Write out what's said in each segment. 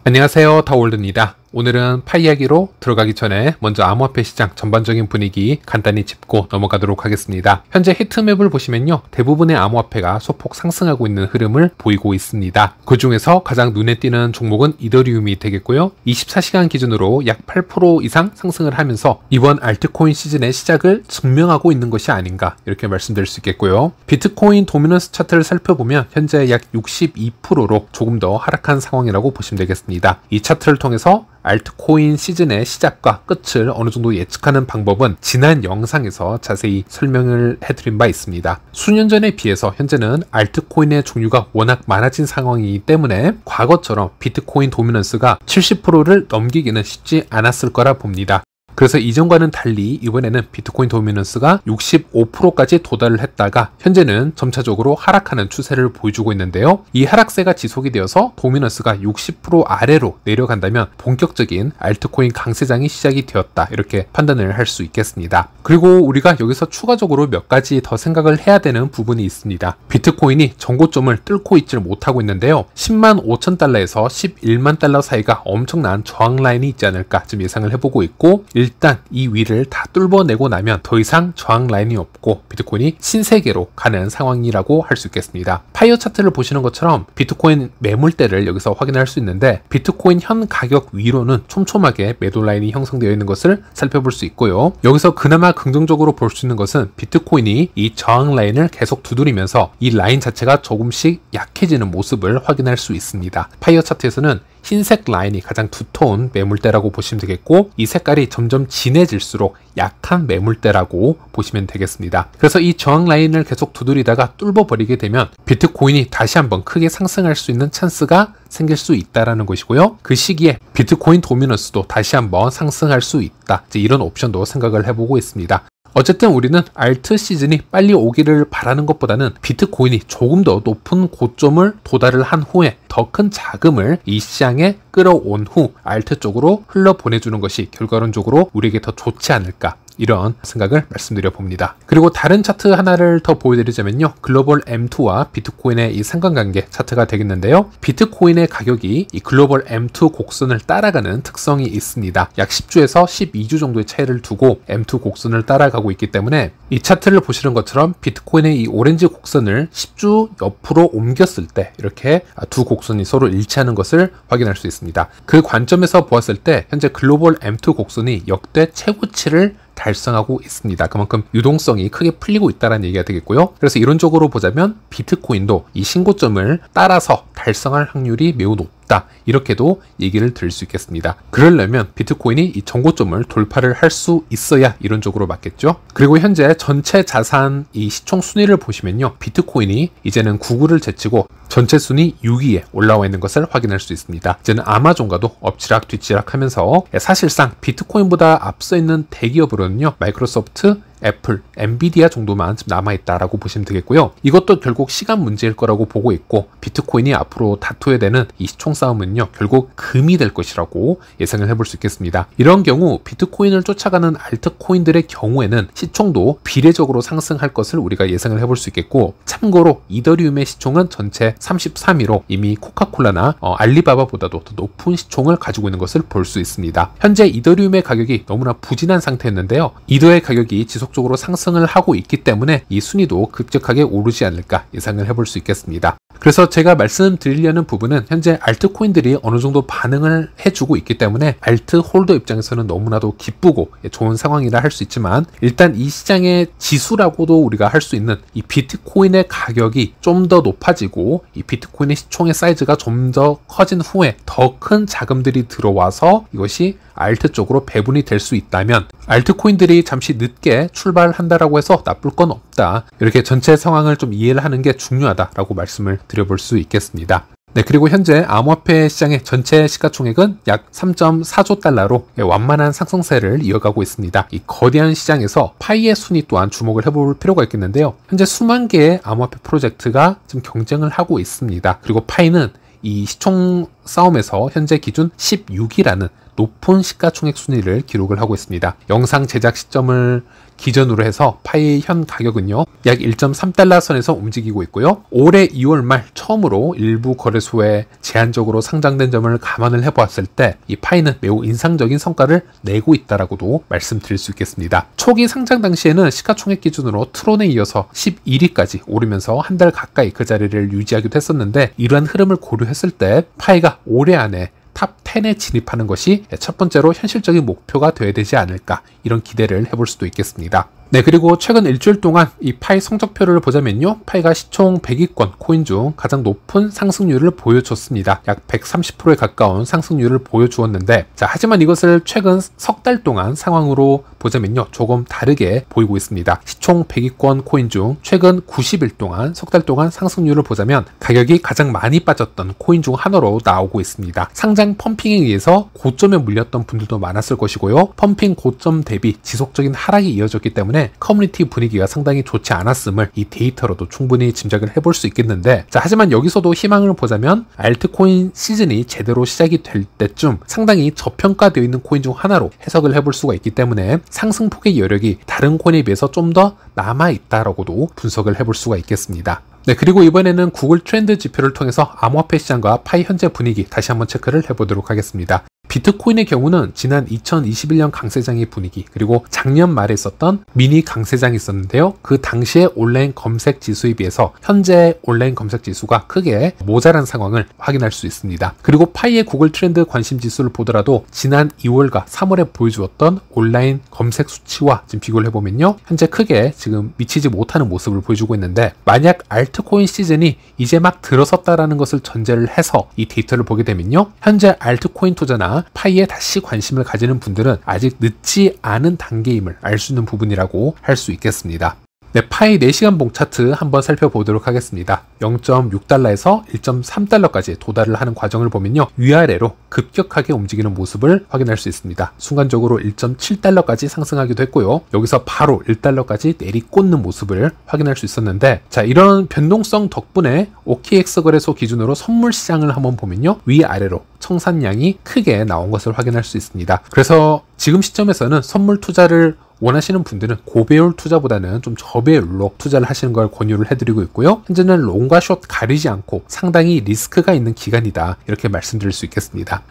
안녕하세요, 타월드입니다. 오늘은 파이 이야기로 들어가기 전에 먼저 암호화폐 시장 전반적인 분위기 간단히 짚고 넘어가도록 하겠습니다. 현재 히트맵을 보시면요, 대부분의 암호화폐가 소폭 상승하고 있는 흐름을 보이고 있습니다. 그 중에서 가장 눈에 띄는 종목은 이더리움이 되겠고요. 24시간 기준으로 약 8% 이상 상승을 하면서 이번 알트코인 시즌의 시작을 증명하고 있는 것이 아닌가, 이렇게 말씀드릴 수 있겠고요. 비트코인 도미넌스 차트를 살펴보면 현재 약 62%로 조금 더 하락한 상황이라고 보시면 되겠습니다. 이 차트를 통해서 알트코인 시즌의 시작과 끝을 어느 정도 예측하는 방법은 지난 영상에서 자세히 설명을 해드린 바 있습니다. 수년 전에 비해서 현재는 알트코인의 종류가 워낙 많아진 상황이기 때문에 과거처럼 비트코인 도미넌스가 70%를 넘기기는 쉽지 않았을 거라 봅니다. 그래서 이전과는 달리 이번에는 비트코인 도미넌스가 65%까지 도달을 했다가 현재는 점차적으로 하락하는 추세를 보여주고 있는데요. 이 하락세가 지속이 되어서 도미넌스가 60% 아래로 내려간다면 본격적인 알트코인 강세장이 시작이 되었다, 이렇게 판단을 할 수 있겠습니다. 그리고 우리가 여기서 추가적으로 몇 가지 더 생각을 해야 되는 부분이 있습니다. 비트코인이 전고점을 뚫고 있지를 못하고 있는데요. 10만 5천 달러에서 11만 달러 사이가 엄청난 저항 라인이 있지 않을까 지금 예상을 해보고 있고, 일단 이 위를 다 뚫어내고 나면 더 이상 저항 라인이 없고 비트코인이 신세계로 가는 상황이라고 할 수 있겠습니다. 파이어 차트를 보시는 것처럼 비트코인 매물대를 여기서 확인할 수 있는데, 비트코인 현 가격 위로는 촘촘하게 매도 라인이 형성되어 있는 것을 살펴볼 수 있고요. 여기서 그나마 긍정적으로 볼 수 있는 것은 비트코인이 이 저항 라인을 계속 두드리면서 이 라인 자체가 조금씩 약해지는 모습을 확인할 수 있습니다. 파이어 차트에서는 흰색 라인이 가장 두터운 매물대라고 보시면 되겠고, 이 색깔이 점점 진해질수록 약한 매물대라고 보시면 되겠습니다. 그래서 이 저항 라인을 계속 두드리다가 뚫어버리게 되면 비트코인이 다시 한번 크게 상승할 수 있는 찬스가 생길 수 있다라는 것이고요. 그 시기에 비트코인 도미넌스도 다시 한번 상승할 수 있다, 이런 옵션도 생각을 해보고 있습니다. 어쨌든 우리는 알트 시즌이 빨리 오기를 바라는 것보다는 비트코인이 조금 더 높은 고점을 도달을 한 후에 더 큰 자금을 이 시장에 끌어온 후 알트 쪽으로 흘러보내주는 것이 결과론적으로 우리에게 더 좋지 않을까, 이런 생각을 말씀드려 봅니다. 그리고 다른 차트 하나를 더 보여드리자면요, 글로벌 M2와 비트코인의 이 상관관계 차트가 되겠는데요. 비트코인의 가격이 이 글로벌 M2 곡선을 따라가는 특성이 있습니다. 약 10주에서 12주 정도의 차이를 두고 M2 곡선을 따라가고 있기 때문에 이 차트를 보시는 것처럼 비트코인의 이 오렌지 곡선을 10주 옆으로 옮겼을 때 이렇게 두 곡선이 서로 일치하는 것을 확인할 수 있습니다. 그 관점에서 보았을 때 현재 글로벌 M2 곡선이 역대 최고치를 달성하고 있습니다. 그만큼 유동성이 크게 풀리고 있다는 얘기가 되겠고요. 그래서 이론적으로 보자면 비트코인도 이 신고점을 따라서 달성할 확률이 매우 높다, 이렇게도 얘기를 드릴 수 있겠습니다. 그러려면 비트코인이 이 전고점을 돌파를 할 수 있어야 이론적으로 맞겠죠. 그리고 현재 전체 자산 이 시총 순위를 보시면요, 비트코인이 이제는 구글을 제치고 전체 순위 6위에 올라와 있는 것을 확인할 수 있습니다. 이제는 아마존과도 엎치락 뒤치락 하면서 사실상 비트코인보다 앞서 있는 대기업으로는요, 마이크로소프트, 애플, 엔비디아 정도만 남아있다라고 보시면 되겠고요. 이것도 결국 시간 문제일 거라고 보고 있고, 비트코인이 앞으로 다투어야 되는 이 시총 싸움은요, 결국 금이 될 것이라고 예상을 해볼 수 있겠습니다. 이런 경우 비트코인을 쫓아가는 알트코인들의 경우에는 시총도 비례적으로 상승할 것을 우리가 예상을 해볼 수 있겠고, 참고로 이더리움의 시총은 전체 33위로 이미 코카콜라나 알리바바보다도 더 높은 시총을 가지고 있는 것을 볼 수 있습니다. 현재 이더리움의 가격이 너무나 부진한 상태였는데요, 이더의 가격이 지속적으로 상승을 하고 있기 때문에 이 순위도 급격하게 오르지 않을까 예상을 해볼 수 있겠습니다. 그래서 제가 말씀드리려는 부분은 현재 알트코인들이 어느 정도 반응을 해주고 있기 때문에 알트 홀더 입장에서는 너무나도 기쁘고 좋은 상황이라 할 수 있지만, 일단 이 시장의 지수라고도 우리가 할 수 있는 이 비트코인의 가격이 좀 더 높아지고 이 비트코인의 시총의 사이즈가 좀 더 커진 후에 더 큰 자금들이 들어와서 이것이 알트 쪽으로 배분이 될 수 있다면, 알트코인들이 잠시 늦게 출발한다라고 해서 나쁠 건 없다, 이렇게 전체 상황을 좀 이해를 하는 게 중요하다라고 말씀을 드려볼 수 있겠습니다. 네, 그리고 현재 암호화폐 시장의 전체 시가총액은 약 3.4조 달러로 완만한 상승세를 이어가고 있습니다. 이 거대한 시장에서 파이의 순위 또한 주목을 해볼 필요가 있겠는데요. 현재 수만 개의 암호화폐 프로젝트가 지금 경쟁을 하고 있습니다. 그리고 파이는 이 시총 싸움에서 현재 기준 16위라는 높은 시가총액 순위를 기록을 하고 있습니다. 영상 제작 시점을 기준으로 해서 파이의 현 가격은요, 약 1.3달러 선에서 움직이고 있고요. 올해 2월 말 처음으로 일부 거래소에 제한적으로 상장된 점을 감안을 해보았을 때 이 파이는 매우 인상적인 성과를 내고 있다라고도 말씀드릴 수 있겠습니다. 초기 상장 당시에는 시가총액 기준으로 트론에 이어서 11위까지 오르면서 한 달 가까이 그 자리를 유지하기도 했었는데, 이러한 흐름을 고려했을 때 파이가 올해 안에 탑 10에 진입하는 것이 첫 번째로 현실적인 목표가 되어야 되지 않을까, 이런 기대를 해볼 수도 있겠습니다. 네, 그리고 최근 일주일 동안 이 파이 성적표를 보자면요, 파이가 시총 100위권 코인 중 가장 높은 상승률을 보여줬습니다. 약 130%에 가까운 상승률을 보여주었는데, 자, 하지만 이것을 최근 석 달 동안 상황으로 보자면요, 조금 다르게 보이고 있습니다. 시총 100위권 코인 중 최근 90일 동안, 석 달 동안 상승률을 보자면 가격이 가장 많이 빠졌던 코인 중 하나로 나오고 있습니다. 상장 펌핑에 의해서 고점에 물렸던 분들도 많았을 것이고요. 펌핑 고점 대비 지속적인 하락이 이어졌기 때문에 커뮤니티 분위기가 상당히 좋지 않았음을 이 데이터로도 충분히 짐작을 해볼 수 있겠는데, 자, 하지만 여기서도 희망을 보자면 알트코인 시즌이 제대로 시작이 될 때쯤 상당히 저평가되어 있는 코인 중 하나로 해석을 해볼 수가 있기 때문에 상승폭의 여력이 다른 코인에 비해서 좀 더 남아있다라고도 분석을 해볼 수가 있겠습니다. 네, 그리고 이번에는 구글 트렌드 지표를 통해서 암호화폐 시장과 파이 현재 분위기 다시 한번 체크를 해보도록 하겠습니다. 비트코인의 경우는 지난 2021년 강세장의 분위기, 그리고 작년 말에 있었던 미니 강세장이 있었는데요. 그 당시의 온라인 검색 지수에 비해서 현재 온라인 검색 지수가 크게 모자란 상황을 확인할 수 있습니다. 그리고 파이의 구글 트렌드 관심 지수를 보더라도 지난 2월과 3월에 보여주었던 온라인 검색 수치와 지금 비교를 해보면요, 현재 크게 지금 미치지 못하는 모습을 보여주고 있는데, 만약 알트코인 시즌이 이제 막 들어섰다라는 것을 전제를 해서 이 데이터를 보게 되면요, 현재 알트코인 투자나 파이에 다시 관심을 가지는 분들은 아직 늦지 않은 단계임을 알 수 있는 부분이라고 할 수 있겠습니다. 네, 파이 4시간 봉 차트 한번 살펴보도록 하겠습니다. 0.6달러에서 1.3달러까지 도달을 하는 과정을 보면요, 위아래로 급격하게 움직이는 모습을 확인할 수 있습니다. 순간적으로 1.7달러까지 상승하기도 했고요. 여기서 바로 1달러까지 내리꽂는 모습을 확인할 수 있었는데, 자, 이런 변동성 덕분에 OKX 거래소 기준으로 선물 시장을 한번 보면요, 위아래로 청산량이 크게 나온 것을 확인할 수 있습니다. 그래서 지금 시점에서는 선물 투자를 원하시는 분들은 고배율 투자보다는 좀 저배율로 투자를 하시는 걸 권유를 해드리고 있고요. 현재는 롱과 숏 가리지 않고 상당히 리스크가 있는 기간이다, 이렇게 말씀드릴 수 있겠습니다.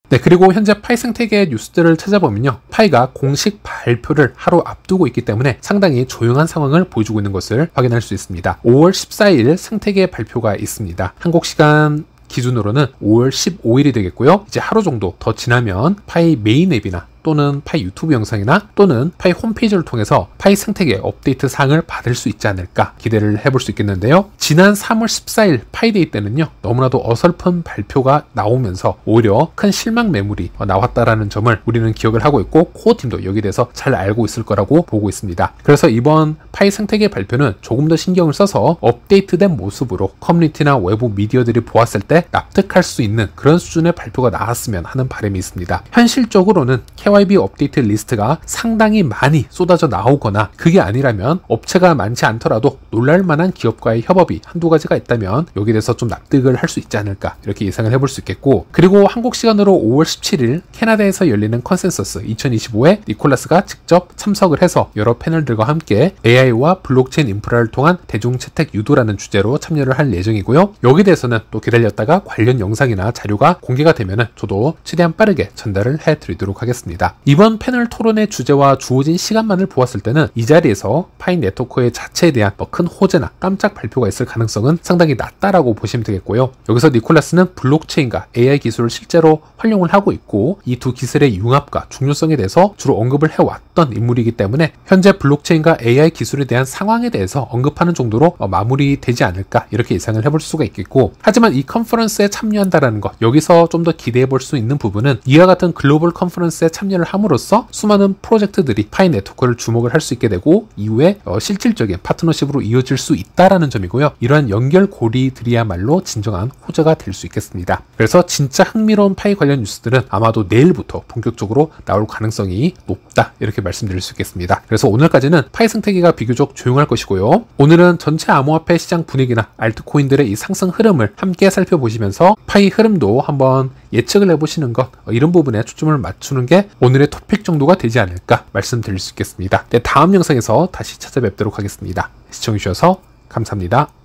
네, 그리고 현재 파이 생태계의 뉴스들을 찾아보면요, 파이가 공식 발표를 하루 앞두고 있기 때문에 상당히 조용한 상황을 보여주고 있는 것을 확인할 수 있습니다. 5월 14일 생태계 발표가 있습니다. 한국 시간 기준으로는 5월 15일이 되겠고요. 이제 하루 정도 더 지나면 파이 메인 앱이나 또는 파이 유튜브 영상이나 또는 파이 홈페이지를 통해서 파이 생태계 업데이트 사항을 받을 수 있지 않을까 기대를 해볼 수 있겠는데요. 지난 3월 14일 파이데이 때는요, 너무나도 어설픈 발표가 나오면서 오히려 큰 실망 매물이 나왔다라는 점을 우리는 기억을 하고 있고, 코어팀도 여기에 대해서 잘 알고 있을 거라고 보고 있습니다. 그래서 이번 파이 생태계 발표는 조금 더 신경을 써서 업데이트된 모습으로 커뮤니티나 외부 미디어들이 보았을 때 납득할 수 있는 그런 수준의 발표가 나왔으면 하는 바람이 있습니다. 현실적으로는 KYB 업데이트 리스트가 상당히 많이 쏟아져 나오거나, 그게 아니라면 업체가 많지 않더라도 놀랄만한 기업과의 협업이 한두 가지가 있다면 여기에 대해서 좀 납득을 할 수 있지 않을까, 이렇게 예상을 해볼 수 있겠고, 그리고 한국 시간으로 5월 17일 캐나다에서 열리는 컨센서스 2025에 니콜라스가 직접 참석을 해서 여러 패널들과 함께 AI와 블록체인 인프라를 통한 대중채택 유도라는 주제로 참여를 할 예정이고요. 여기에 대해서는 또 기다렸다가 관련 영상이나 자료가 공개가 되면은 저도 최대한 빠르게 전달을 해드리도록 하겠습니다. 이번 패널 토론의 주제와 주어진 시간만을 보았을 때는 이 자리에서 파이 네트워크의 자체에 대한 큰 호재나 깜짝 발표가 있을 가능성은 상당히 낮다라고 보시면 되겠고요. 여기서 니콜라스는 블록체인과 AI 기술을 실제로 활용을 하고 있고, 이 두 기술의 융합과 중요성에 대해서 주로 언급을 해왔던 인물이기 때문에 현재 블록체인과 AI 기술에 대한 상황에 대해서 언급하는 정도로 마무리되지 않을까, 이렇게 예상을 해볼 수가 있겠고, 하지만 이 컨퍼런스에 참여한다라는 것, 여기서 좀 더 기대해 볼 수 있는 부분은 이와 같은 글로벌 컨퍼런스에 참여를 함으로써 수많은 프로젝트들이 파이 네트워크를 주목을 할 수 있게 되고, 이후에 실질적인 파트너십으로 이어질 수 있다라는 점이고요. 이러한 연결고리들이야말로 진정한 호재가 될 수 있겠습니다. 그래서 진짜 흥미로운 파이 관련 뉴스들은 아마도 내일부터 본격적으로 나올 가능성이 높다, 이렇게 말씀드릴 수 있겠습니다. 그래서 오늘까지는 파이 생태계가 비교적 조용할 것이고요. 오늘은 전체 암호화폐 시장 분위기나 알트코인들의 이 상승 흐름을 함께 살펴보시면서 파이 흐름도 한번 예측을 해보시는 것, 이런 부분에 초점을 맞추는 게 오늘의 토픽 정도가 되지 않을까 말씀드릴 수 있겠습니다. 네, 다음 영상에서 다시 찾아뵙도록 하겠습니다. 시청해주셔서 감사합니다.